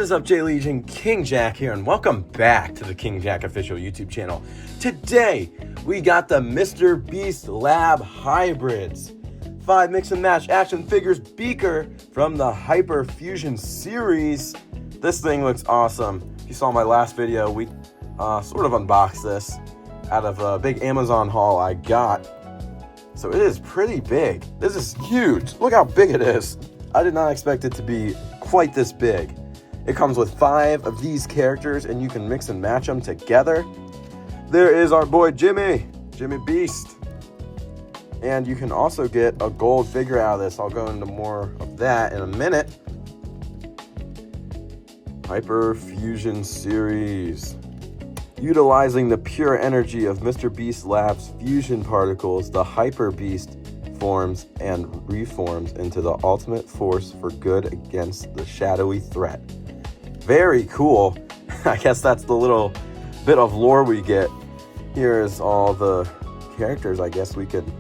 is up, J Legion? King Jack here, and welcome back to the King Jack official YouTube channel. Today, we got the Mr. Beast Lab Hybrids 5 mix and match action figures beaker from the Hyper Fusion series. This thing looks awesome. If you saw my last video, we sort of unboxed this out of a big Amazon haul I got. So it is pretty big. This is huge. Look how big it is. I did not expect it to be quite this big. It comes with 5 of these characters and you can mix and match them together. There is our boy Jimmy Beast. And you can also get a gold figure out of this. I'll go into more of that in a minute. Hyper Fusion series. Utilizing the pure energy of Mr. Beast Lab's fusion particles, the Hyperbeast forms and reforms into the ultimate force for good against the shadowy threat. Very cool. I guess that's the little bit of lore we get. Here's all the characters I guess we could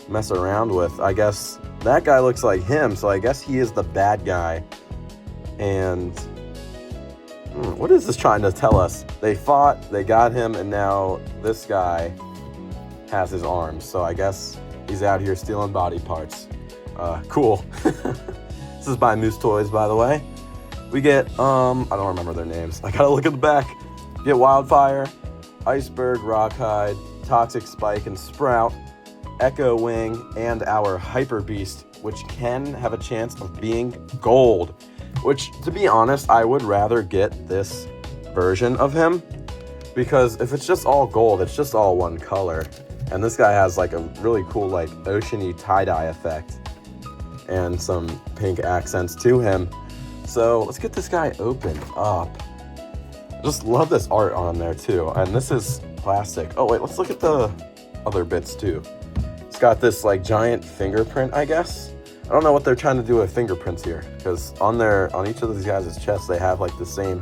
mess around with. I guess that guy looks like him, so I guess he is the bad guy. And what is this trying to tell us? They fought, they got him, and now this guy has his arms. So I guess he's out here stealing body parts. Cool. This is by Moose Toys, by the way. We get, I don't remember their names. I gotta look at the back. Get Wildfire, Iceberg, Rockhide, Toxic Spike, and Sprout, Echo Wing, and our Hyper Beast, which can have a chance of being gold. Which, to be honest, I would rather get this version of him, because if it's just all gold, it's just all one color. And this guy has like a really cool like oceany tie-dye effect and some pink accents to him. So let's get this guy opened up. Just love this art on there too. And this is plastic. Oh wait, let's look at the other bits too. It's got this like giant fingerprint, I guess. I don't know what they're trying to do with fingerprints here, because on each of these guys' chests they have like the same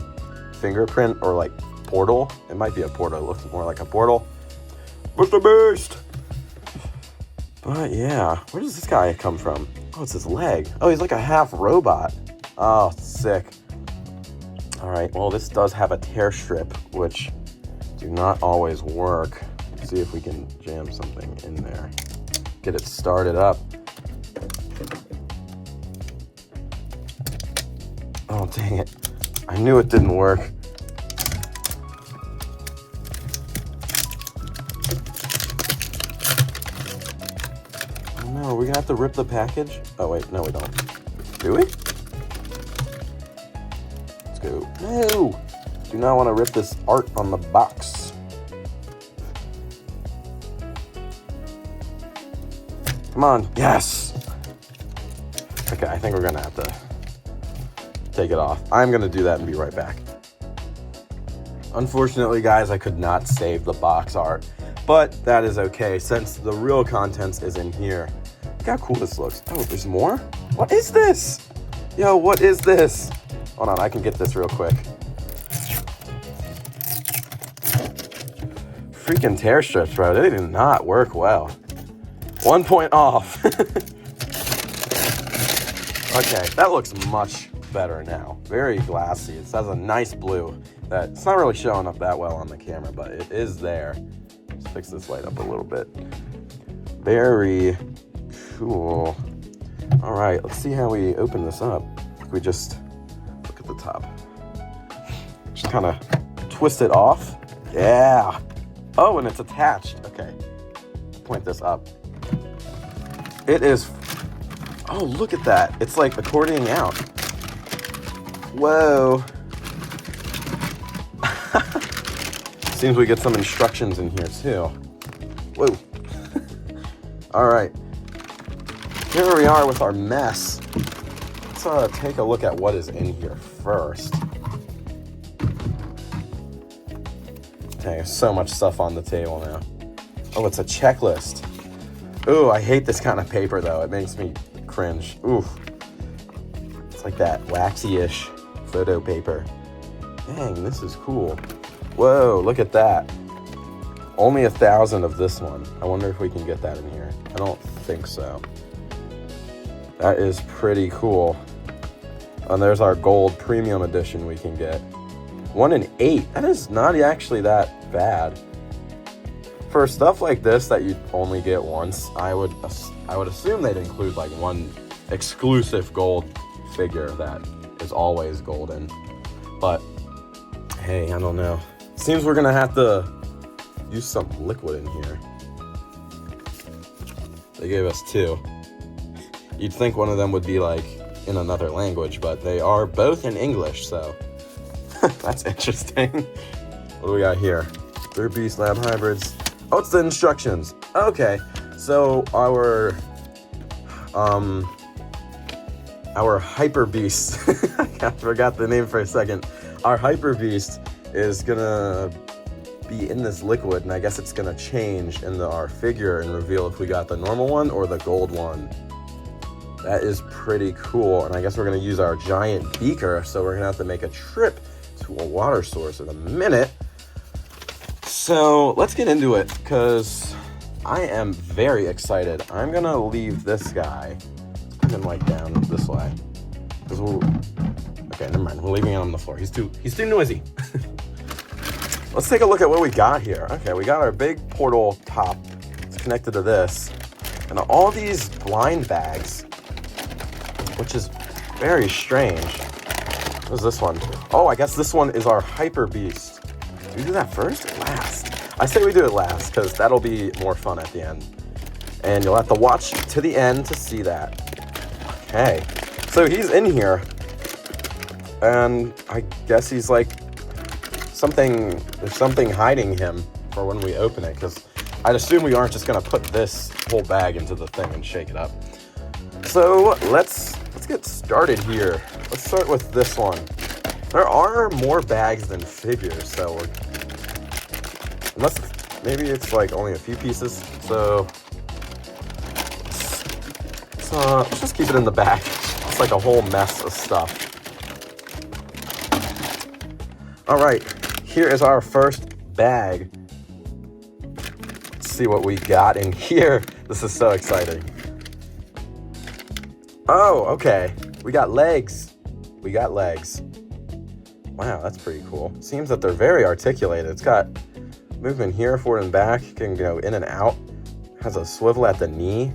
fingerprint or like portal. It might be a portal. It looks more like a portal. Mr. Beast! But yeah, where does this guy come from? Oh, it's his leg. Oh, he's like a half robot. Oh, sick. Alright, well this does have a tear strip, which do not always work. Let's see if we can jam something in there. Get it started up. Oh, dang it. I knew it didn't work. Oh no, we're gonna have to rip the package? Oh wait, no we don't. Do we? Let's go. No! Do not want to rip this art on the box. Come on, yes! Okay, I think we're gonna have to take it off. I'm gonna do that and be right back. Unfortunately, guys, I could not save the box art, but that is okay since the real contents is in here. Look how cool this looks. Oh, there's more? What is this? Yo, what is this? Hold on, I can get this real quick. Freaking tear strips, bro. They do not work well. 1 point off. Okay, that looks much better now. Very glassy. It has a nice blue that it's not really showing up that well on the camera, but it is there. Let's fix this light up a little bit. Very cool. All right, let's see how we open this up. We just look at the top. Just kind of twist it off. Yeah. Oh, and it's attached. Okay. Point this up. It is. Oh, look at that. It's like accordioning out. Whoa. Seems we get some instructions in here too. Whoa. All right. Here we are with our mess. Let's take a look at what is in here first. Okay, so much stuff on the table now. Oh, it's a checklist. Ooh, I hate this kind of paper though. It makes me cringe. Ooh. It's like that waxy-ish photo paper. Dang, this is cool. Whoa, look at that. Only 1,000 of this one. I wonder if we can get that in here. I don't think so. That is pretty cool. And there's our gold premium edition we can get. 1 in 8. That is not actually that bad. For stuff like this that you only get once, I would assume they'd include like one exclusive gold figure that is always golden. But hey, I don't know. Seems we're gonna have to use some liquid in here. They gave us 2. You'd think one of them would be like in another language, but they are both in English, so that's interesting. What do we got here? Hyperbeast Lab Hybrids. Oh, it's the instructions. Okay, so our Hyperbeast, I forgot the name for a second. Our Hyperbeast is gonna be in this liquid, and I guess it's gonna change in our figure and reveal if we got the normal one or the gold one. That is pretty cool, and I guess we're gonna use our giant beaker, so we're gonna have to make a trip to a water source in a minute. So let's get into it, because I am very excited. I'm gonna leave this guy, put him like down this way. Okay, never mind, we're leaving him on the floor. He's too noisy. Let's take a look at what we got here. Okay, we got our big portal top. It's connected to this. And all these blind bags, which is very strange. What is this one? Oh, I guess this one is our Hyperbeast. Do we do that first or last? I say we do it last, because that'll be more fun at the end. And you'll have to watch to the end to see that. Okay, so he's in here. And I guess he's like there's something hiding him for when we open it, because I'd assume we aren't just gonna put this whole bag into the thing and shake it up. So let's get started here. Let's start with this one. There are more bags than figures, so unless maybe it's like only a few pieces. So let's just keep it in the bag. It's like a whole mess of stuff. All right, here is our first bag. Let's see what we got in here. This is so exciting. Oh, okay. We got legs. We got legs. Wow, that's pretty cool. Seems that they're very articulated. It's got movement here, forward and back. You can go in and out. Has a swivel at the knee.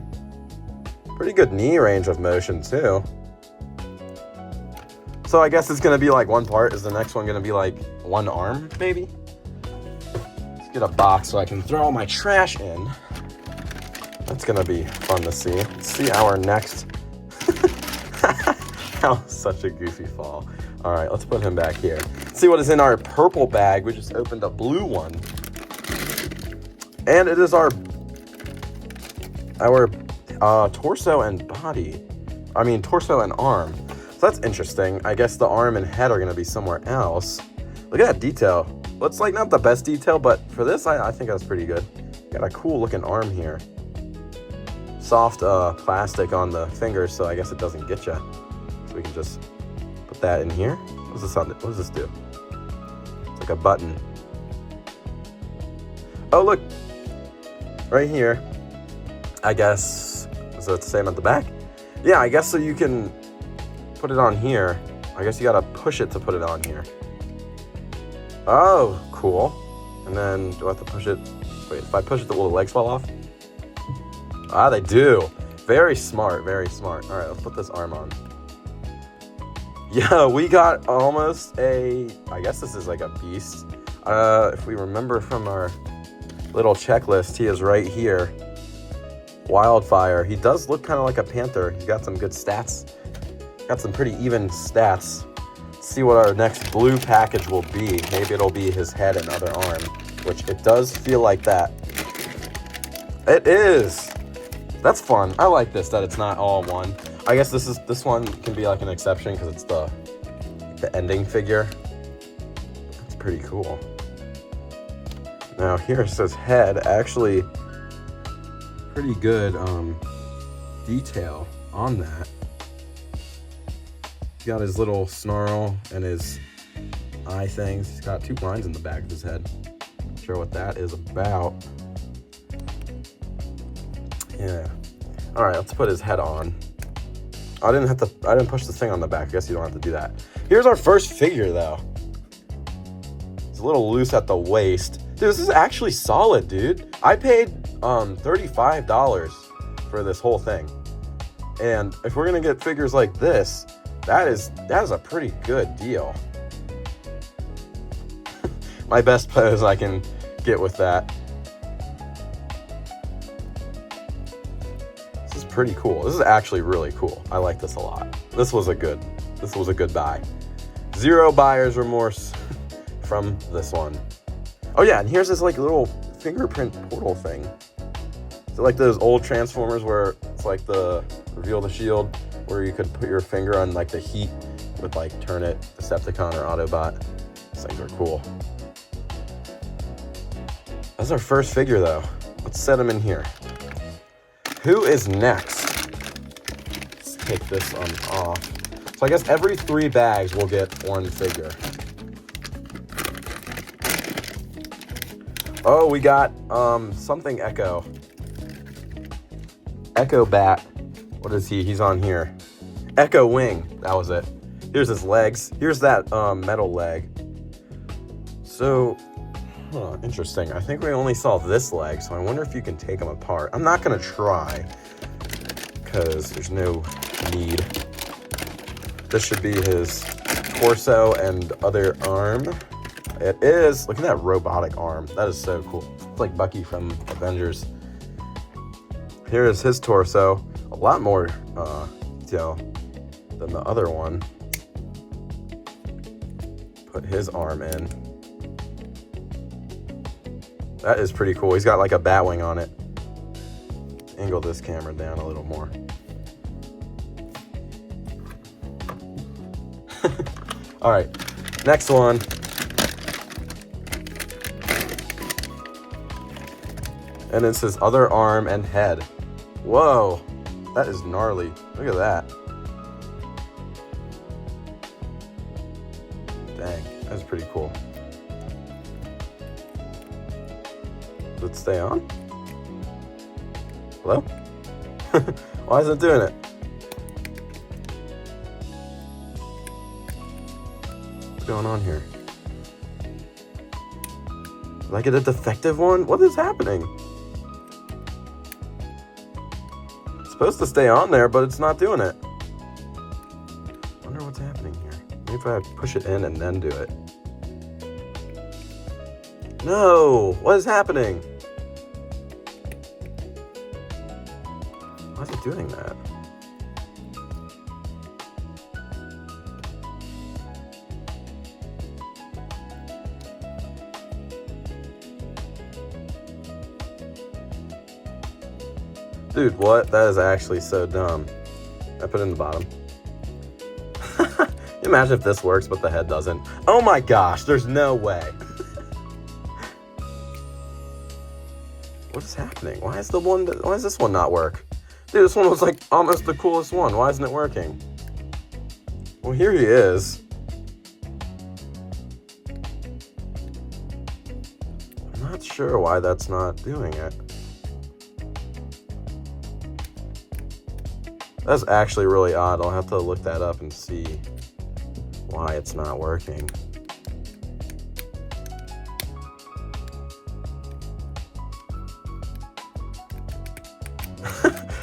Pretty good knee range of motion too. So I guess it's gonna be like one part. Is the next one gonna be like one arm, maybe? Let's get a box so I can throw all my trash in. That's gonna be fun to see. Let's see our next. That was such a goofy fall. All right, let's put him back here. Let's see what is in our purple bag. We just opened a blue one. And it is our torso and body. I mean, torso and arm. So that's interesting. I guess the arm and head are gonna be somewhere else. Look at that detail. Well, it's like not the best detail, but for this, I think that's pretty good. Got a cool looking arm here. Soft plastic on the fingers, so I guess it doesn't get you. So we can just put that in here. What does this do? It's like a button. Oh, look. Right here. I guess, is it the same at the back? Yeah, I guess so you can put it on here. I guess you gotta push it to put it on here. Oh, cool. And then, do I have to push it? Wait, if I push it, will the legs fall off? Ah, they do. Very smart, very smart. All right, let's put this arm on. Yeah, we got almost I guess this is like a beast. If we remember from our little checklist, he is right here. Wildfire. He does look kind of like a panther. He's got some good stats. Got some pretty even stats. Let's see what our next blue package will be. Maybe it'll be his head and other arm, which it does feel like that. It is. That's fun. I like this, that it's not all one. I guess this one can be like an exception because it's the ending figure. That's pretty cool. Now here it says head. Actually, pretty good detail on that. He's got his little snarl and his eye things. He's got 2 lines in the back of his head. Not sure what that is about. Yeah. All right, let's put his head on. I didn't push the thing on the back. I guess you don't have to do that. Here's our first figure, though. It's a little loose at the waist. Dude, this is actually solid, dude. I paid $35 for this whole thing. And if we're gonna get figures like this, that is a pretty good deal. My best pose I can get with that. This is pretty cool. This is actually really cool. I like this a lot. This was a good buy. Zero buyer's remorse from this one. Oh yeah, and here's this like little fingerprint portal thing. Is it like those old Transformers where it's like the reveal the shield, where you could put your finger on like the heat with like turn it Decepticon or Autobot? These things are cool. That's our first figure though. Let's set him in here. Who is next? Let's take this one off. So I guess every 3 bags we'll get one figure. Oh, we got something Echo. Echo Bat. What is he? He's on here. Echo Wing. That was it. Here's his legs. Here's that metal leg. So, interesting. I think we only saw this leg, so I wonder if you can take them apart. I'm not gonna try, because there's no need. This should be his torso and other arm. It is. Look at that robotic arm. That is so cool. It's like Bucky from Avengers. Here is his torso. A lot more detail than the other one. Put his arm in. That is pretty cool. He's got like a bat wing on it. Angle this camera down a little more. All right, next one. And it's his other arm and head. Whoa, that is gnarly. Look at that. Dang, that's pretty cool. Does it stay on? Hello? Why isn't it doing it? What's going on here? Did I get a defective one? What is happening? It's supposed to stay on there, but it's not doing it. Wonder what's happening here. Maybe if I push it in and then do it. No! What is happening? Why is it doing that? Dude, what? That is actually so dumb. I put it in the bottom. Imagine if this works, but the head doesn't. Oh my gosh, there's no way. What is happening? Why does this one not work? Dude, this one was like almost the coolest one. Why isn't it working? Well, here he is. I'm not sure why that's not doing it. That's actually really odd. I'll have to look that up and see why it's not working.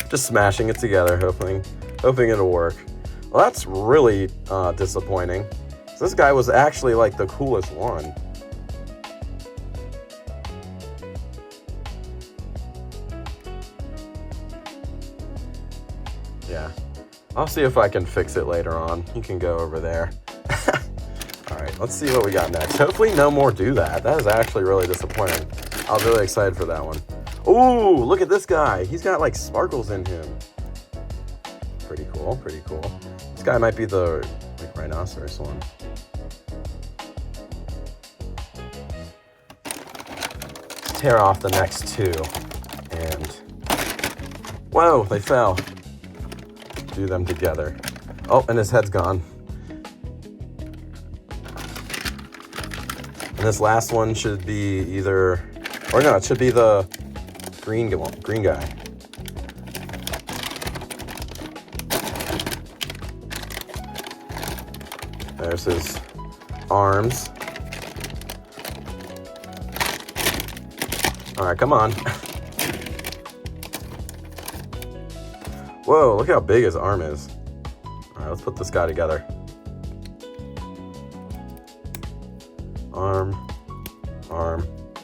Just smashing it together, hoping it'll work. Well, that's really disappointing. So this guy was actually like the coolest one. Yeah, I'll see if I can fix it later on. You can go over there. All right, let's see what we got next. Hopefully no more do that. That is actually really disappointing. I was really excited for that one. Ooh, look at this guy. He's got like sparkles in him. Pretty cool, pretty cool. This guy might be the like rhinoceros one. Let's tear off the next two. And whoa, they fell. Do them together. Oh, and his head's gone. And this last one should be either, or no, it should be the green guy. There's his arms. All right, come on. Whoa, look how big his arm is. All right, let's put this guy together. Arm.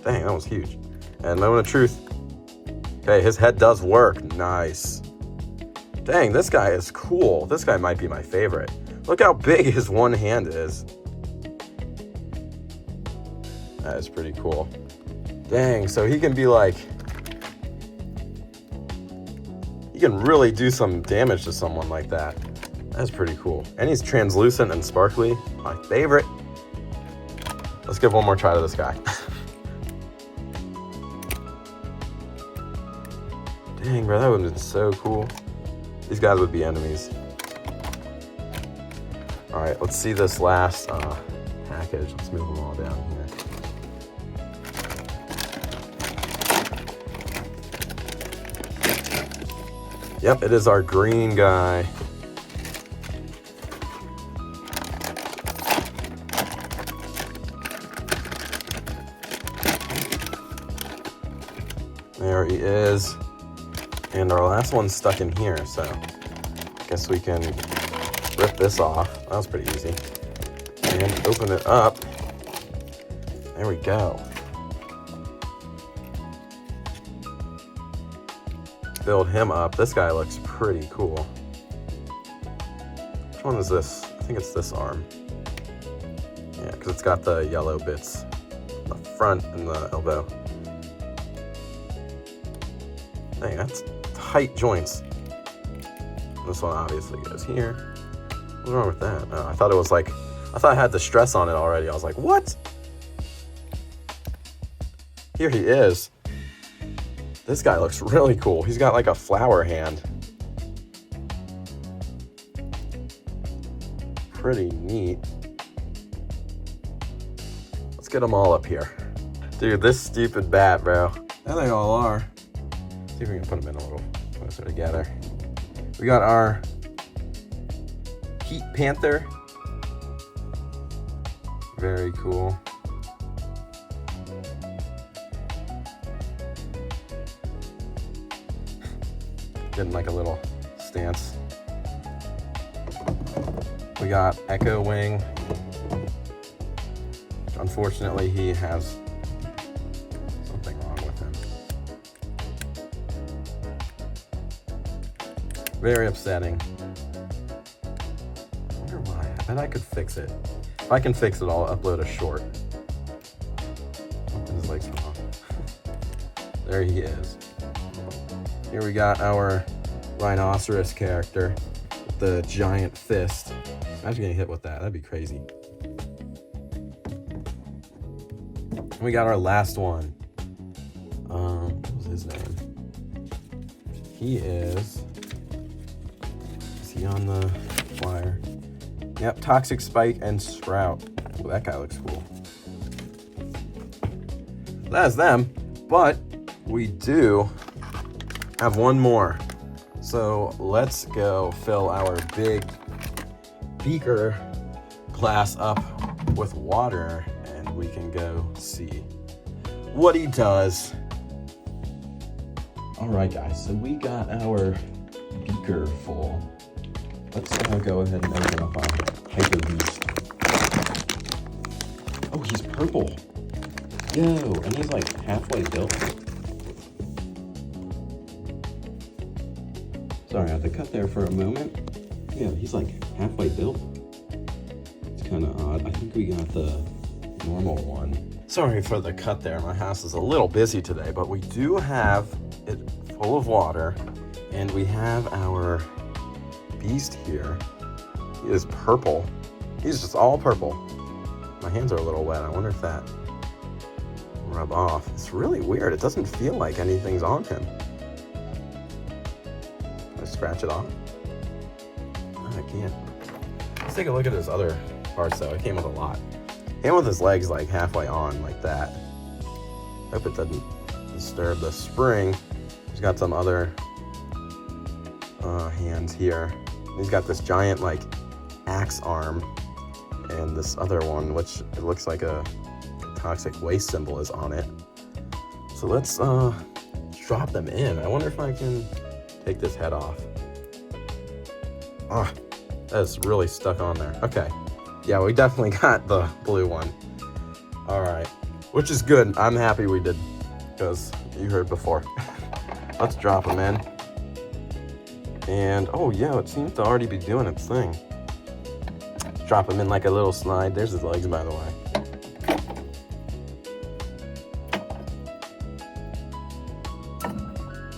Dang, that was huge. And moment of truth. Okay, his head does work. Nice. Dang, this guy is cool. This guy might be my favorite. Look how big his one hand is. That is pretty cool. Dang, so he can be like... He can really do some damage to someone like that. That's pretty cool. And he's translucent and sparkly. My favorite. Let's give one more try to this guy. Dang, bro, that would have been so cool. These guys would be enemies. All right, let's see this last package. Let's move them all down here. Yep, it is our green guy. There he is. And our last one's stuck in here, so I guess we can rip this off. That was pretty easy. And open it up. There we go. Build him up. This guy looks pretty cool. Which one is this? I think it's this arm. Yeah, because it's got the yellow bits in the front and the elbow. Dang, that's tight joints. This one obviously goes here. What's wrong with that? Oh, I thought it was like, I thought I had the stress on it already. I was like, what? Here he is. This guy looks really cool. He's got like a flower hand. Pretty neat. Let's get them all up here. Dude, this stupid bat, bro. There they all are. See if we can put them in a little closer together. We got our Heat Panther. Very cool. Getting like a little stance. We got Echo Wing. Unfortunately, he has something wrong with him. Very upsetting. I wonder why. I bet I could fix it. If I can fix it, I'll upload a short. His legs are off. There he is. Here we got our rhinoceros character with the giant fist. Imagine getting hit with that. That'd be crazy. And we got our last one. What was his name? He is he on the flyer? Yep, Toxic Spike and Sprout. Ooh, that guy looks cool. That's them, but we do have one more. So let's go fill our big beaker glass up with water and we can go see what he does. All right, guys, so we got our beaker full. Let's go ahead and open up our Hyperbeast. Oh, he's purple. Yo, and he's like halfway built. Sorry, I had to cut there for a moment. Yeah, he's like halfway built. It's kind of odd. I think we got the normal one. Sorry for the cut there. My house is a little busy today, but we do have it full of water, and we have our beast here. He is purple. He's just all purple. My hands are a little wet. I wonder if that will rub off. It's really weird. It doesn't feel like anything's on him. Scratch it off? No, I can't. Let's take a look at his other parts though. It came with a lot. Came with his legs like halfway on like that. Hope it doesn't disturb the spring. He's got some other hands here. He's got this giant like axe arm and this other one, which it looks like a toxic waste symbol is on it. So let's drop them in. I wonder if I can take this head off. Oh, that's really stuck on there. Okay. Yeah, we definitely got the blue one. All right, which is good. I'm happy we did, because you heard before. Let's drop them in. And, oh yeah, it seems to already be doing its thing. Drop them in like a little slide. There's his legs, by the way.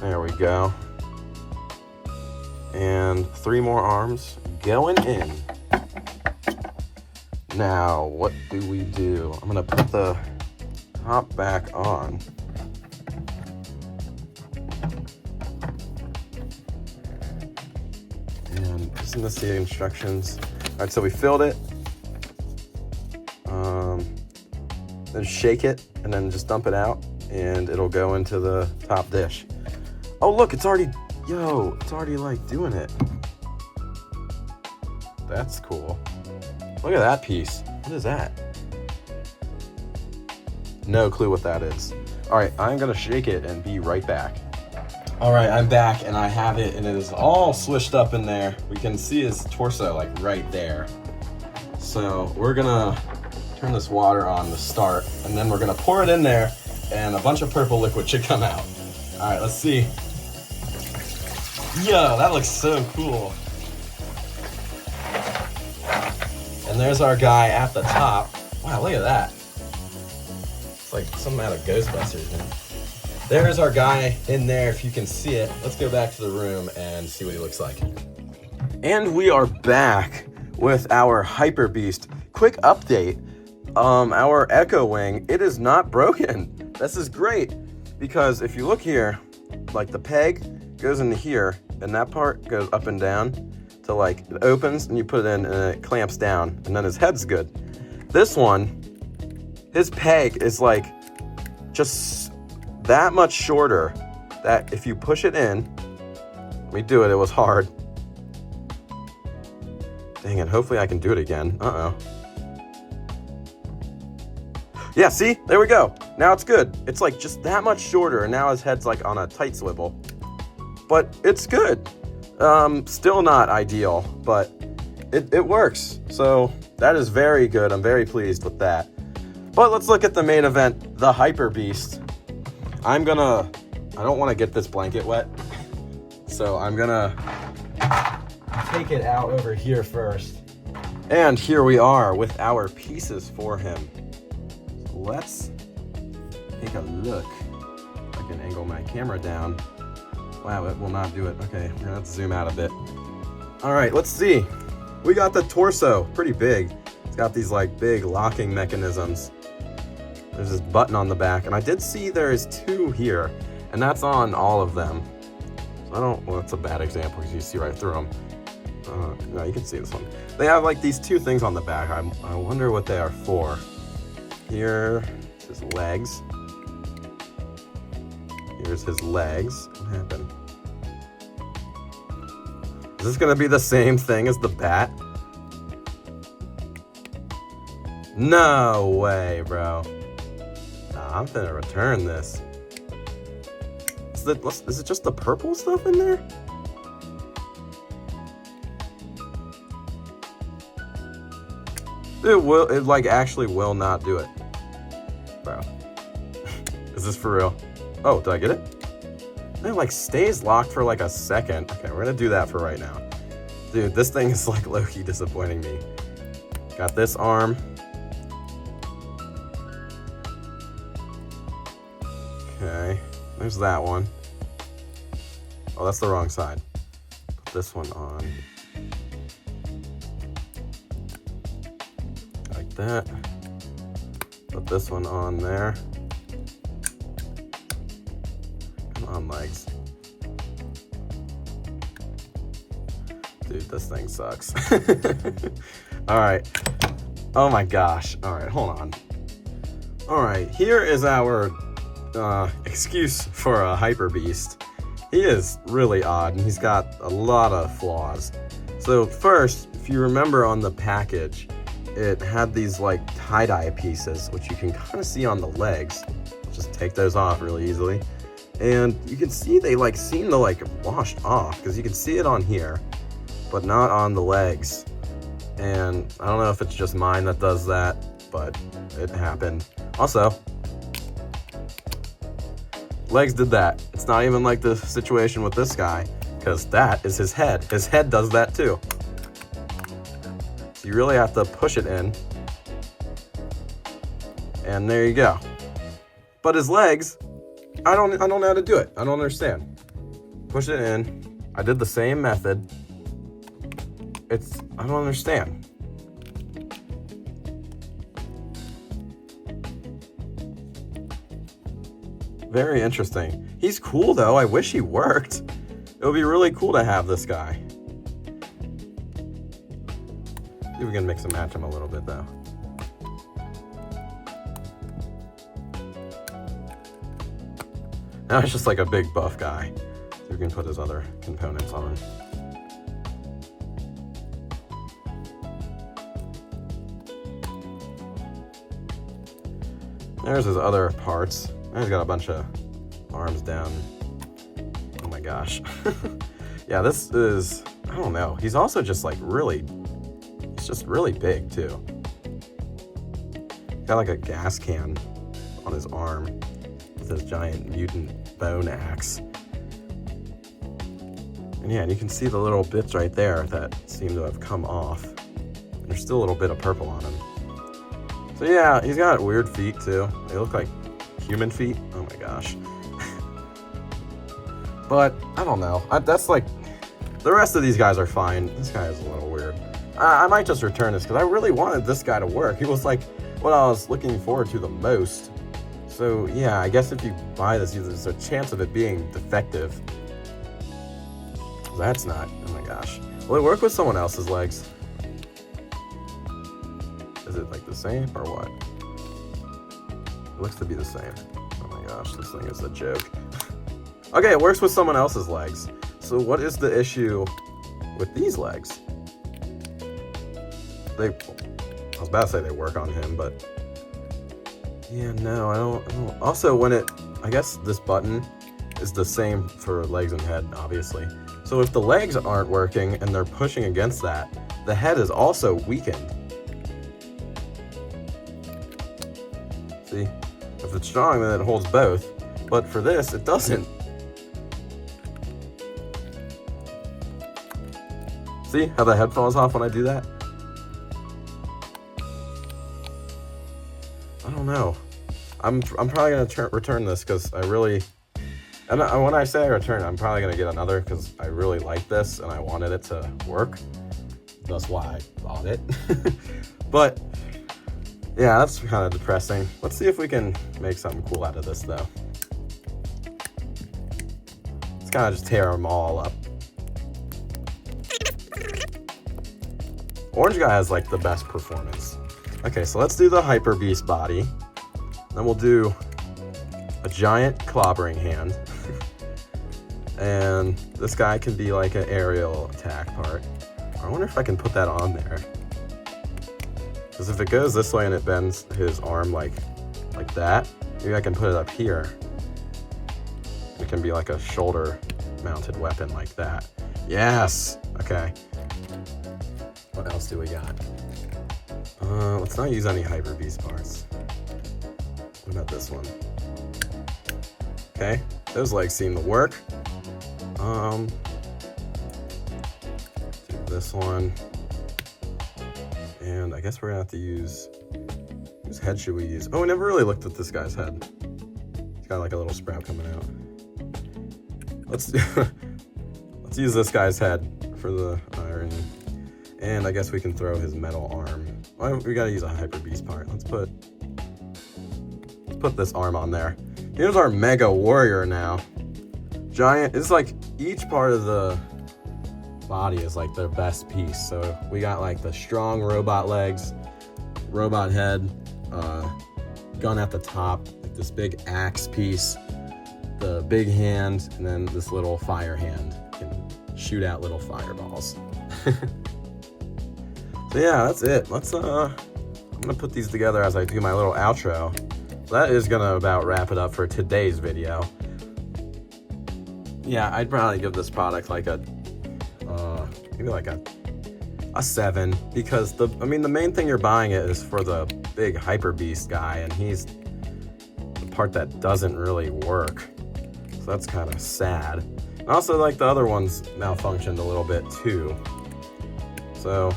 There we go. And 3 more arms going in. Now, what do we do? I'm gonna put the top back on. And isn't this the instructions? All right, so we filled it. Then shake it and then just dump it out and it'll go into the top dish. Oh, look, it's already like doing it. That's cool. Look at that piece. What is that? No clue what that is. All right, I'm gonna shake it and be right back. All right, I'm back and I have it and it is all swished up in there. We can see his torso like right there. So we're gonna turn this water on to start and then we're gonna pour it in there and a bunch of purple liquid should come out. All right, let's see. Yo, that looks so cool. And there's our guy at the top. Wow, look at that. It's like something out of Ghostbusters, man. There's our guy in there, if you can see it. Let's go back to the room and see what he looks like. And we are back with our Hyperbeast. Quick update. Our Echo Wing, it is not broken. This is great because if you look here, like the peg goes into here and that part goes up and down to like, it opens and you put it in and it clamps down and then his head's good. This one, his peg is like just that much shorter that if you push it in, we do it, it was hard. Dang it, hopefully I can do it again. Uh-oh. Yeah, see? There we go. Now it's good. It's like just that much shorter, and now his head's like on a tight swivel. But it's good. Still not ideal, but it works. So that is very good. I'm very pleased with that. But let's look at the main event, the Hyperbeast. I don't want to get this blanket wet, so I'm gonna take it out over here first. And here we are with our pieces for him. Let's take a look. I can angle my camera down. Wow, it will not do it. Okay, we're gonna have to zoom out a bit. All right, let's see. We got the torso, pretty big. It's got these like big locking mechanisms. There's this button on the back, and I did see there's 2 here, and that's on all of them. So well, that's a bad example because you see right through them. No, you can see this one. They have like these 2 things on the back. I wonder what they are for. Here, his legs. Here's his legs. What happened? Is this gonna be the same thing as the bat? No way, bro. Nah, I'm gonna return this. Is it just the purple stuff in there? It like actually will not do it. Bro. Is this for real? Oh, did I get it? It like stays locked for like a second. Okay, we're gonna do that for right now. Dude, this thing is like low-key disappointing me. Got this arm. Okay, there's that one. Oh, that's the wrong side. Put this one on. Like that. Put this one on there. Come on, legs. Dude, this thing sucks. All right. Oh my gosh. All right, hold on. All right, here is our excuse for a Hyperbeast. He is really odd and he's got a lot of flaws. So first, if you remember on the package, it had these like tie-dye pieces, which you can kind of see on the legs. Just take those off really easily. And you can see they like seem to like washed off, because you can see it on here, but not on the legs. And I don't know if it's just mine that does that, but it happened. Also, legs did that. It's not even like the situation with this guy, because that is his head. His head does that too. So you really have to push it in. And there you go. But his legs, I don't know how to do it. I don't understand. Push it in. I did the same method. I don't understand. Very interesting. He's cool though. I wish he worked. It would be really cool to have this guy. See if we can mix and match him a little bit though. Now it's just like a big buff guy. So we can put his other components on. There's his other parts. Now he's got a bunch of arms down. Oh my gosh. Yeah, this is, I don't know. He's also just like really, he's just really big too. Got like a gas can on his arm with his giant mutant bone axe. And yeah, and you can see the little bits right there that seem to have come off. And there's still a little bit of purple on him. So yeah, he's got weird feet too. They look like human feet. Oh my gosh. But I don't know. That's like, the rest of these guys are fine. This guy is a little weird. I might just return this because I really wanted this guy to work. He was like what I was looking forward to the most. So yeah, I guess if you buy this, there's a chance of it being defective. That's not, oh my gosh. Will it work with someone else's legs? Is it like the same or what? It looks to be the same. Oh my gosh, this thing is a joke. Okay, it works with someone else's legs. So what is the issue with these legs? I was about to say they work on him, but yeah, no, I don't. Also, I guess this button is the same for legs and head, obviously. So if the legs aren't working and they're pushing against that, the head is also weakened. See, if it's strong, then it holds both. But for this, it doesn't. See how the head falls off when I do that? I don't know. I'm probably gonna return this because I really, and when I say I return, I'm probably gonna get another because I really like this and I wanted it to work. That's why I bought it. But yeah, that's kind of depressing. Let's see if we can make something cool out of this though. Let's kind of just tear them all up. Orange guy has like the best performance. Okay, so let's do the Hyperbeast body. Then we'll do a giant clobbering hand. And this guy can be like an aerial attack part. I wonder if I can put that on there. Because if it goes this way and it bends his arm like that, maybe I can put it up here. It can be like a shoulder mounted weapon like that. Yes! Okay. What else do we got? Let's not use any Hyperbeast parts. What about this one? Okay, those legs seem to work. Do this one. And I guess we're gonna have to use, whose head should we use? Oh, we never really looked at this guy's head. He's got like a little sprout coming out. Let's use this guy's head for the iron. And I guess we can throw his metal arm. Well, we gotta use a Hyperbeast part. Let's put this arm on there. Here's our Mega Warrior now. Giant, it's like each part of the body is like their best piece. So we got like the strong robot legs, robot head, gun at the top, like this big axe piece, the big hand, and then this little fire hand can shoot out little fireballs. So yeah, that's it. Let's I'm gonna put these together as I do my little outro. So that is gonna about wrap it up for today's video. Yeah, I'd probably give this product like a maybe like a 7, because the main thing you're buying it is for the big Hyperbeast guy, and he's the part that doesn't really work. So that's kind of sad. And also, like, the other ones malfunctioned a little bit too. So,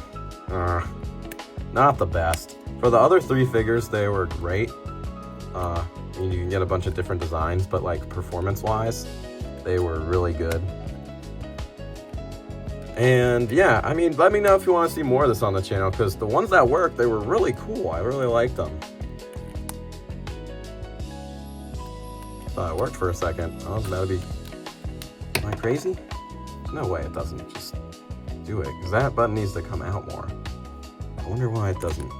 not the best. For the other 3 figures, they were great. You can get a bunch of different designs, but like performance-wise, they were really good. And yeah, I mean, let me know if you want to see more of this on the channel, because the ones that worked, they were really cool. I really liked them. Thought it worked for a second. I was about to be... Am I crazy? No way, it doesn't. Just do it, because that button needs to come out more. I wonder why it doesn't.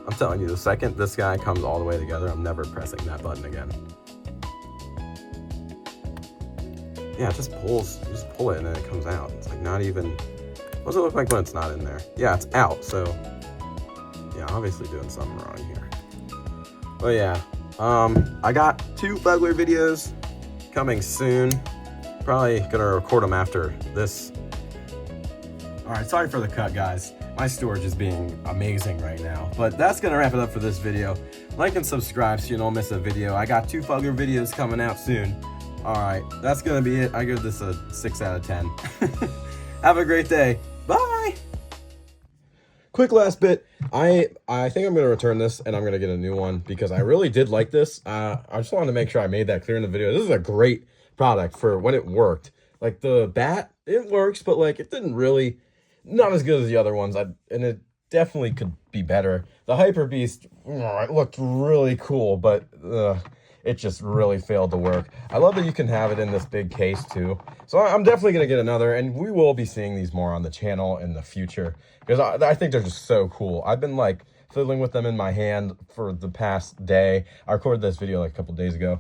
I'm telling you, the second this guy comes all the way together, I'm never pressing that button again. Yeah, it just pulls. You just pull it and then it comes out. It's like not even... What does it look like when it's not in there? Yeah, it's out, so... Yeah, obviously doing something wrong here. But yeah, I got 2 Bugler videos coming soon. Probably gonna record them after this. Alright, sorry for the cut, guys. My storage is being amazing right now. But that's gonna wrap it up for this video. Like and subscribe so you don't miss a video. I got 2 Bugler videos coming out soon. Alright, that's gonna be it. I give this a 6 out of 10. Have a great day. Bye! Quick last bit. I think I'm gonna return this and I'm gonna get a new one because I really did like this. I just wanted to make sure I made that clear in the video. This is a great product for when it worked. Like the bat, it works, but like it didn't really, not as good as the other ones. And it definitely could be better. The Hyperbeast, it looked really cool, but it just really failed to work. I love that you can have it in this big case too. So I'm definitely going to get another, and we will be seeing these more on the channel in the future because I think they're just so cool. I've been like fiddling with them in my hand for the past day. I recorded this video like a couple days ago.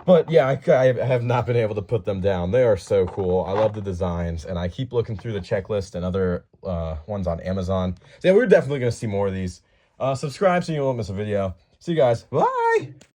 But yeah, I have not been able to put them down. They are so cool. I love the designs, and I keep looking through the checklist and other ones on Amazon. So yeah, we're definitely going to see more of these. Subscribe so you won't miss a video. See you guys. Bye!